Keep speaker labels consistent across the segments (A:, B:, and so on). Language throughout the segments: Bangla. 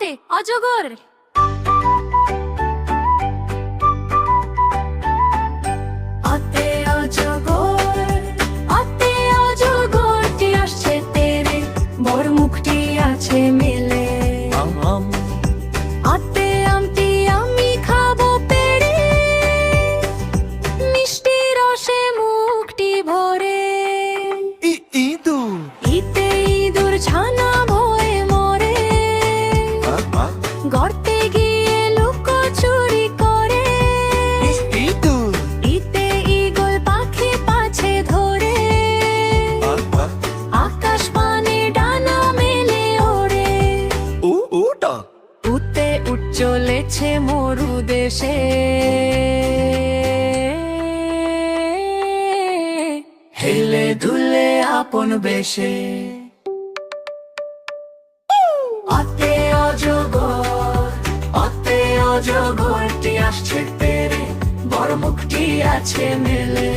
A: অতে অজগর। অতে অজগর, অতে অজগরটি আসছে তেরে, বড় মুখটি আছে মেলে। অতে আমটি আমি খাবো পেড়ে, মিষ্টি রসে মুখটি ভরে।
B: ইঁদুর,
A: ইতে ইঁদুর ছানা ভয়ে মরে, গর্তে গিয়ে লুকোচুরি করে।
B: ইঁদুর,
A: ইতে ঈগল পাখি পাছে ধরে, আকাশ পানে ডানা মেলে ওড়ে।
B: উটা,
A: উতে উঠ চলেছে মরু দেশে, হেলে দুলে আপন বেশে। অতে অজগর, অতে অজগরটি আসছে তেরে, বড় মুখটি আছে মেলে।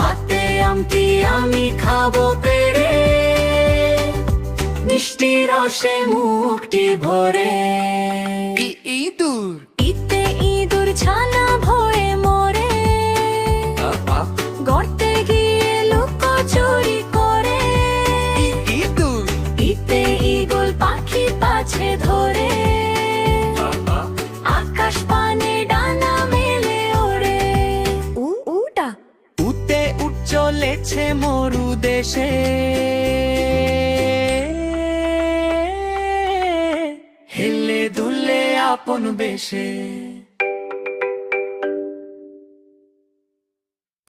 A: অতে আমটি আমি খাবো পেড়ে, মিষ্টি রসে মুখটি ভরে।
B: ইঁদুর,
A: ইতে ইঁদুর ছানা ভয়ে মরে, গর্তে গিয়ে লুকোচুরি করে।
B: ইঁদুর,
A: ইতে ঈগল পাখি পাছে ধরে, আকাশ পানে ডানা মেলে ওড়ে। উটা,
B: উতে উঠ চলেছে মরু দেশে,
A: হেলে দুলে আপন বেশে।